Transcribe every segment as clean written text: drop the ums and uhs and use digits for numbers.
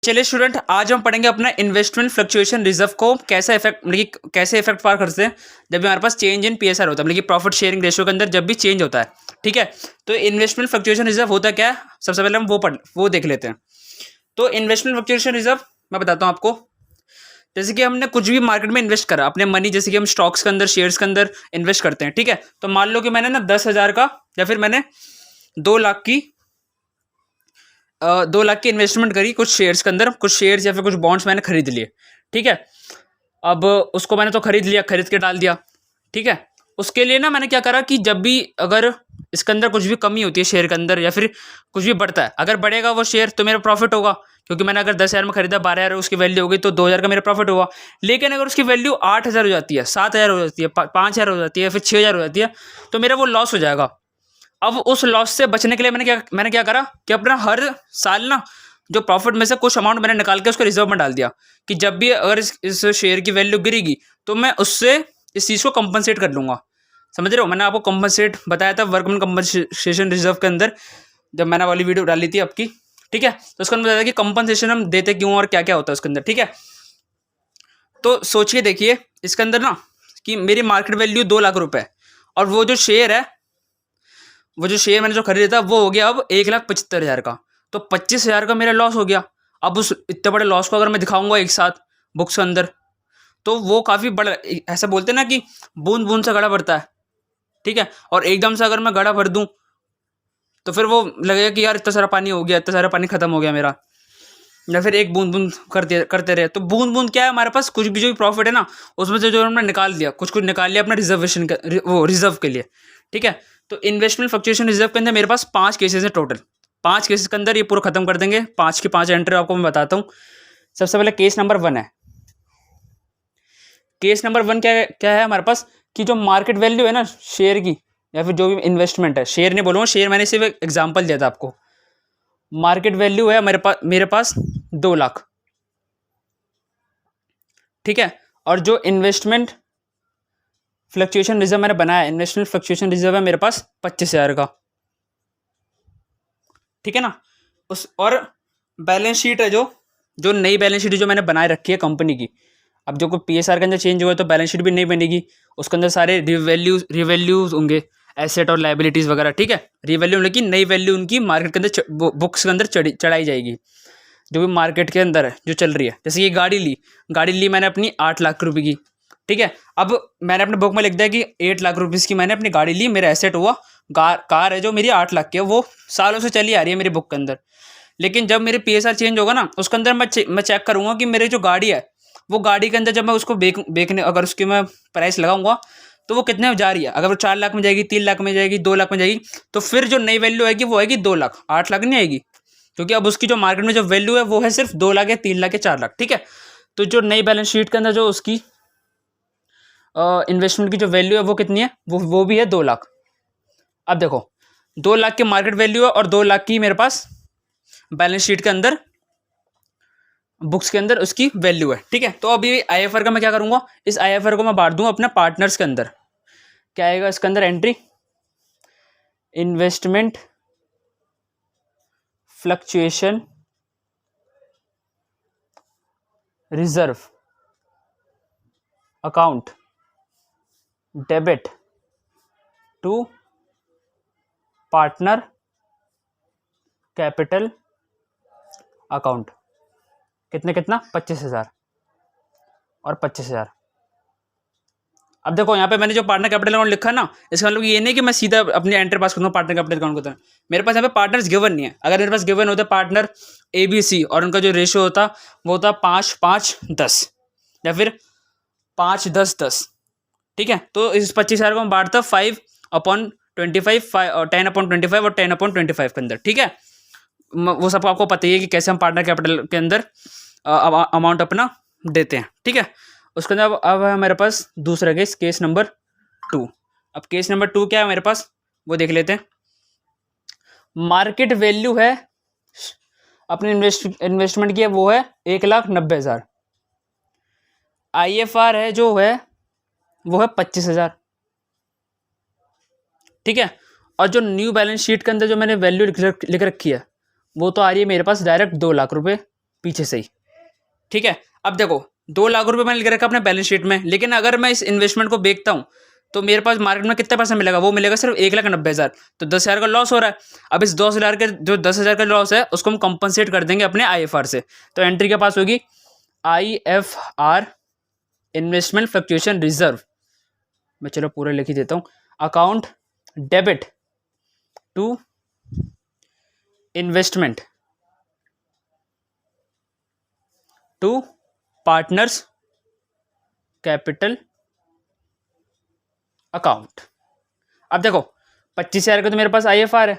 चलिए स्टूडेंट, आज हम पढ़ेंगे अपना इन्वेस्टमेंट फ्लक्चुएशन रिजर्व को कैसे इफेक्ट मतलब कि कैसे इफेक्ट पार करते हैं जब भी हमारे पास चेंज इन पीएसआर होता है, मतलब कि प्रॉफिट शेयरिंग रेशियो के अंदर जब भी चेंज होता है। ठीक है, तो इन्वेस्टमेंट फ्लक्चुएशन रिजर्व होता क्या है, सबसे पहले हम वो देख लेते हैं। तो इन्वेस्टमेंट फ्लक्चुएशन रिजर्व मैं बताता हूँ आपको। जैसे कि हमने कुछ भी मार्केट में इन्वेस्ट करा अपने मनी, जैसे कि हम स्टॉक्स के अंदर शेयर्स के अंदर इन्वेस्ट करते हैं। ठीक है, तो मान लो कि मैंने ना 10,000 का या फिर मैंने 2 लाख की 2 लाख की इन्वेस्टमेंट करी कुछ शेयर्स के अंदर, कुछ शेयर्स या फिर कुछ बॉन्ड्स मैंने खरीद लिए। ठीक है, अब उसको मैंने तो खरीद लिया, खरीद के डाल दिया। ठीक है, उसके लिए ना मैंने क्या करा कि जब भी अगर इसके अंदर कुछ भी कमी होती है शेयर के अंदर या फिर कुछ भी बढ़ता है, अगर बढ़ेगा वो शेयर तो मेरा प्रॉफिट होगा, क्योंकि मैंने अगर 10,000 में खरीदा, 12,000 उसकी वैल्यू हो गई तो 2,000 का मेरा प्रॉफिट होगा। लेकिन अगर उसकी वैल्यू 8,000 हो जाती है, 7,000 हो जाती है, 5,000 हो जाती है, फिर 6,000 हो जाती है, तो मेरा वो लॉस हो जाएगा। अब उस लॉस से बचने के लिए मैंने क्या करा कि अपना हर साल ना जो प्रॉफिट में से कुछ अमाउंट मैंने निकाल के उसको रिजर्व में डाल दिया कि जब भी अगर इस शेयर की वैल्यू गिरेगी तो मैं उससे इस चीज़ को कंपनसेट कर लूँगा। समझ रहे हो, मैंने आपको कंपनसेट बताया था वर्कमैन कंपनसेशन रिजर्व के अंदर, जब मैंने वाली वीडियो डाली थी आपकी। ठीक है, तो उसके अंदर बताया कि कंपनसेशन हम देते क्यों और क्या क्या होता है उसके अंदर। ठीक है, तो सोचिए देखिए इसके अंदर ना कि मेरी मार्केट वैल्यू 2 लाख रुपए और वो जो शेयर मैंने जो खरीदा था वो हो गया अब 1,75,000 का, तो 25,000 का मेरा लॉस हो गया। अब उस इतने बड़े लॉस को अगर मैं दिखाऊंगा एक साथ बुक्स के अंदर तो वो काफ़ी बड़ा, ऐसा बोलते हैं ना कि बूंद बूंद से घड़ा भरता है। ठीक है, और एकदम से अगर मैं घड़ा भर दूं तो फिर वो लगेगा कि यार इतना सारा पानी हो गया, इतना सारा पानी खत्म हो गया मेरा, या फिर एक बूंद बूंद करते करते रहे। तो बूंद बूंद क्या है, हमारे पास कुछ भी जो भी प्रॉफिट है ना उसमें से जो हमने निकाल दिया, कुछ कुछ निकाल लिया अपना रिजर्वेशन वो रिजर्व के लिए। ठीक है, तो इन्वेस्टमेंट फ्लक्चुएशन रिजर्व के अंदर मेरे पास 5 केसेस है टोटल। 5 केसेस के अंदर ये पूरा खत्म कर देंगे, 5 की 5 एंट्री आपको मैं बताता हूँ। सबसे पहले केस नंबर 1 है। केस नंबर 1 क्या क्या है हमारे पास कि जो मार्केट वैल्यू है ना शेयर की या फिर जो भी इन्वेस्टमेंट है, शेयर नहीं बोलूँगा, शेयर मैंने सिर्फ एग्जाम्पल दिया था आपको। मार्केट वैल्यू है मेरे पास 2 लाख। ठीक है, और जो इन्वेस्टमेंट फ्लक्चुएशन रिजर्व मैंने बनाया, इन्वेस्टमेंट फ्लक्चुएशन रिजर्व है मेरे पास 25,000 का। ठीक है ना, उस और बैलेंस शीट है जो जो नई बैलेंस शीट जो मैंने बनाए रखी है कंपनी की। अब जो कोई पीएसआर के अंदर चेंज हुआ है तो बैलेंस शीट भी नहीं बनेगी, उसके अंदर सारे रिवैल्यूज होंगे, एसेट और लाइबिलिटीज वगैरह। ठीक है, रिवैल्यू लेकिन नई वैल्यू उनकी मार्केट के अंदर बुक्स के अंदर चढ़ाई जाएगी, जो भी मार्केट के अंदर है जो चल रही है। जैसे ये गाड़ी ली मैंने अपनी 8 लाख रुपए की। ठीक है, अब मैंने अपने बुक में लिख दिया कि 8 लाख रुपीज़ की मैंने अपनी गाड़ी ली, मेरा एसेट हुआ कार है जो मेरी 8 लाख की है, वो सालों से चली आ रही है मेरी बुक के अंदर। लेकिन जब मेरे पीएसआर चेंज होगा ना उसके अंदर मैं चेक करूंगा कि मेरी जो गाड़ी है वो गाड़ी के अंदर जब मैं उसको बेचने अगर उसकी मैं प्राइस लगाऊंगा तो वो कितने में जा रही है। अगर वो 4 लाख में जाएगी, 3 लाख में जाएगी, 2 लाख में जाएगी, तो फिर जो नई वैल्यू आएगी वो आएगी 2 लाख, 8 लाख नहीं आएगी, क्योंकि अब उसकी जो मार्केट में जो वैल्यू है वो है सिर्फ 2 लाख या 3 लाख या 4 लाख। ठीक है, तो जो नई बैलेंस शीट के अंदर जो उसकी इन्वेस्टमेंट की जो वैल्यू है वो कितनी है, वो भी है 2 लाख। अब देखो 2 लाख की मार्केट वैल्यू है और 2 लाख की मेरे पास बैलेंस शीट के अंदर बुक्स के अंदर उसकी वैल्यू है। ठीक है, तो अभी आईएफआर का मैं क्या करूंगा, इस आईएफआर को मैं बांट दूंगा अपने पार्टनर्स के अंदर। क्या आएगा इसके अंदर entry, investment fluctuation reserve account debit to partner capital account. कितना 25,000 और 25,000। अब देखो यहाँ पे मैंने जो पार्टनर कैपिटल अकाउंट लिखा है ना, इसका मतलब ये नहीं कि मैं सीधा अपनी एंट्री पास करूँगा पार्टनर कैपिटल अकाउंट को। मेरे पास यहाँ पे पार्टनर्स गिवन नहीं है। अगर मेरे पास गिवन होता पार्टनर ABC और उनका जो रेशियो होता वो होता 5-5-10 या फिर 5-10-10। ठीक है, तो इस 25,000 को मैं बांटता 5/25, 10/25 और 10/25 के अंदर। ठीक है, वो सब आपको पता ही है कि कैसे हम पार्टनर कैपिटल के अंदर अमाउंट अपना देते हैं। ठीक है, उसके अंदर अब है मेरे पास दूसरा केस नंबर 2। अब केस नंबर 2 क्या है मेरे पास वो देख लेते हैं। मार्केट वैल्यू है अपने इन्वेस्टमेंट की है वो है 1,90,000। आईएफआर है जो है वो है 25,000। ठीक है, और जो न्यू बैलेंस शीट के अंदर जो मैंने वैल्यू लिख रखी है वो तो आ रही है मेरे पास डायरेक्ट 2 लाख रुपए। पीछे से ही, ठीक है। अब देखो 2 लाख रुपए मैंने लिख रखा अपने बैलेंस शीट में, लेकिन अगर मैं इस इन्वेस्टमेंट को बेचता हूँ तो मेरे पास मार्केट में कितना पैसा मिलेगा, वो मिलेगा सिर्फ 1,90,000। तो 10,000 का लॉस हो रहा है। अब इस 10,000 के जो 10,000 का लॉस है उसको हम कंपनसेट कर देंगे अपने IFR से। तो एंट्री के पास होगी IFR, इन्वेस्टमेंट फ्लक्चुएशन रिजर्व। मैं चलो पूरा लिख ही देता हूँ। Account debit to investment to partners capital account. अब देखो 25,000 का तो मेरे पास IFR है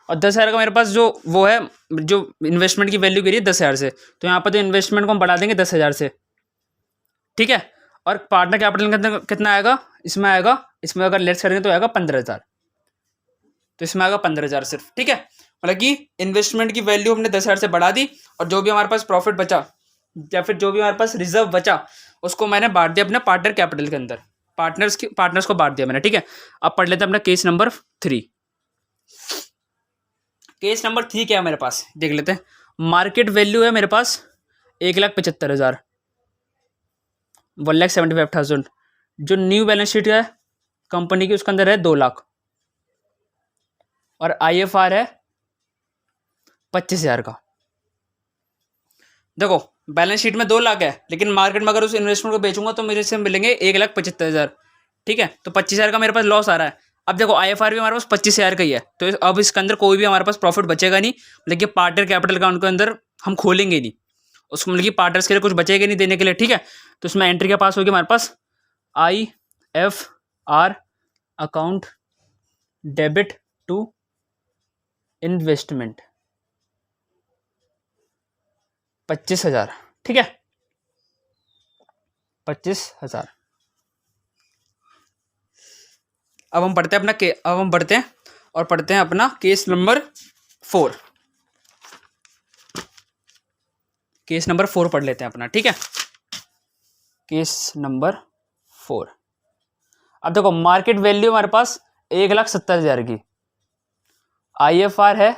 और 10,000 का मेरे पास जो वो है, जो इन्वेस्टमेंट की वैल्यू गिरी है 10,000 से, तो यहाँ पर तो इन्वेस्टमेंट को हम बढ़ा देंगे 10,000 से, ठीक है। और पार्टनर कैपिटल के अंदर कितना आएगा, इसमें अगर लेस करेंगे तो आएगा 15,000। तो इसमें आएगा 15,000 सिर्फ, ठीक है। मतलब कि इन्वेस्टमेंट की वैल्यू हमने 10,000 से बढ़ा दी और जो भी हमारे पास प्रॉफिट बचा या फिर जो भी हमारे पास रिजर्व बचा उसको मैंने बांट दिया अपने पार्टनर कैपिटल के अंदर, पार्टनर्स को बांट दिया मैंने, ठीक है। अब पढ़ लेते हैं अपना केस नंबर 3। केस नंबर 3 क्या है मेरे पास, देख लेते हैं। मार्केट वैल्यू है मेरे पास 1,75,000, 1,75,000। जो न्यू बैलेंस शीट है कंपनी की उसके अंदर है 2 लाख और IFR है 25,000 का। देखो बैलेंस शीट में 2 लाख है, लेकिन मार्केट में अगर उस इन्वेस्टमेंट को बेचूंगा तो मेरे से मिलेंगे 1,75,000, ठीक है। तो 25,000 का मेरे पास लॉस आ रहा है। अब देखो IFR भी हमारे पास 25,000 का ही है, तो अब इसके अंदर कोई भी हमारे पास प्रॉफिट बचेगा नहीं, मतलब कि पार्टनर कैपिटल अकाउंट के अंदर हम खोलेंगे नहीं उसको, मतलब कि पार्टनर्स के लिए कुछ बचेगा नहीं देने के लिए, ठीक है। तो इसमें एंट्री के पास होगी हमारे पास IFR account debit to investment 25,000, ठीक है, 25,000। अब हम बढ़ते हैं और पढ़ते हैं अपना केस नंबर 4। केस नंबर 4 पढ़ लेते हैं अपना, ठीक है। Case number 4। अब देखो मार्केट वैल्यू हमारे पास 1,70,000 की, IFR है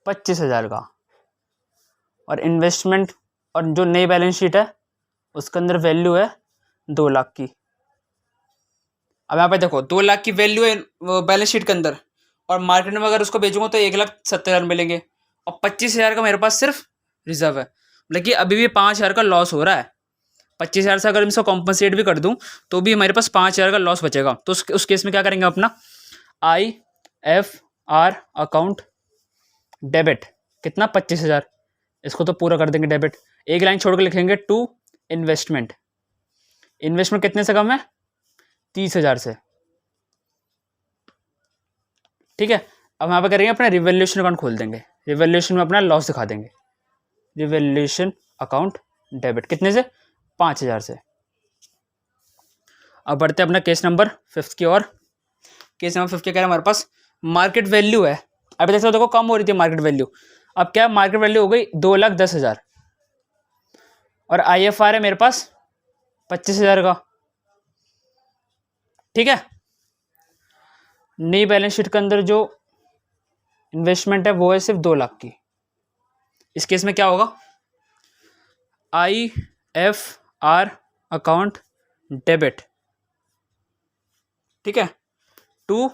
25,000 का और इन्वेस्टमेंट और जो नई बैलेंस शीट है उसके अंदर वैल्यू है 2 लाख की। अब यहाँ पे देखो 2 लाख की वैल्यू है बैलेंस शीट के अंदर और मार्केट में अगर उसको बेचूंगा तो 1,70,000 मिलेंगे और 25,000 का मेरे पास सिर्फ रिजर्व है, मतलब कि अभी भी 5,000 का लॉस हो रहा है। 25,000 से अगर मैं इसको कॉम्पनसेट भी कर दूं तो भी हमारे पास 5,000 का लॉस बचेगा। तो उस केस में क्या करेंगे अपना IFR अकाउंट डेबिट कितना 25,000, इसको तो पूरा कर देंगे डेबिट, एक लाइन छोड़ के लिखेंगे टू इन्वेस्टमेंट। इन्वेस्टमेंट कितने से कम है 30,000 से, ठीक है। अब यहाँ पे करेंगे अपना रिवैल्यूएशन अकाउंट खोल देंगे, रिवैल्यूएशन में अपना लॉस दिखा देंगे। रिवैल्यूएशन अकाउंट डेबिट कितने से 5,000 से। अब बढ़ते हैं अपना केस नंबर 5 की ओर। केस नंबर 5 क्या कह रहा है हमारे पास, मार्केट वैल्यू है, अभी देख सकते हो देखो कम हो रही थी मार्केट वैल्यू, अब क्या मार्केट वैल्यू हो गई 2,10,000 और IFR है मेरे पास 25,000 का, ठीक है। नई बैलेंस शीट के अंदर जो इन्वेस्टमेंट है वो है सिर्फ 2 लाख की। इस केस में क्या होगा IFR अकाउंट डेबिट, ठीक है, टू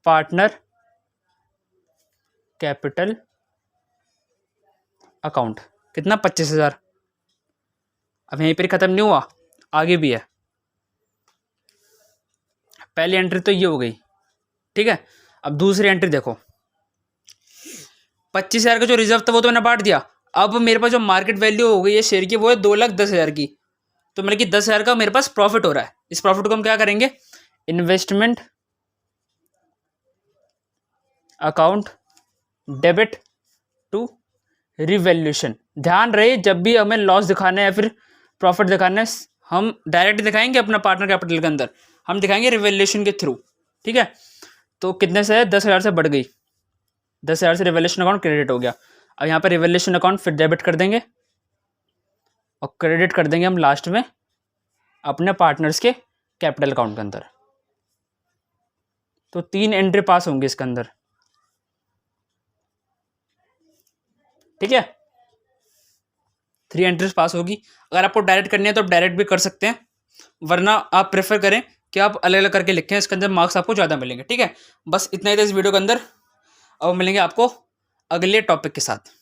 पार्टनर कैपिटल अकाउंट कितना 25,000। अब यहीं पर खत्म नहीं हुआ, आगे भी है। पहली एंट्री तो ये हो गई, ठीक है। अब दूसरी एंट्री देखो 25,000 का जो रिजर्व था वो तो मैंने बांट दिया, अब मेरे पास जो मार्केट वैल्यू हो गई है शेयर की वो है 2,10,000 की, तो मतलब कि 10,000 का मेरे पास प्रॉफिट हो रहा है। इस प्रॉफिट को हम क्या करेंगे investment account debit to revaluation. ध्यान रहे जब भी हमें लॉस दिखाना है या फिर प्रॉफिट दिखाना है हम डायरेक्ट दिखाएंगे अपना पार्टनर कैपिटल के अंदर, हम दिखाएंगे रिवैल्यूएशन के थ्रू, ठीक है। तो कितने से है 10,000 से बढ़ गई, 10,000 से रिवैल्यूएशन अकाउंट क्रेडिट हो गया। अब यहाँ पर रिवैल्यूएशन अकाउंट फिर डेबिट कर देंगे और क्रेडिट कर देंगे हम लास्ट में अपने पार्टनर्स के कैपिटल अकाउंट के अंदर। तो 3 एंट्री पास होंगे इसके अंदर। ठीक है, 3 एंट्रीज पास होगी। अगर आपको डायरेक्ट करनी है तो आप डायरेक्ट भी कर सकते हैं, वरना आप प्रेफर करें कि आप अलग अलग करके लिखें, इसके अंदर मार्क्स आपको ज़्यादा मिलेंगे। ठीक है, बस इतना ही था इस वीडियो के अंदर। अब मिलेंगे आपको अगले टॉपिक के साथ।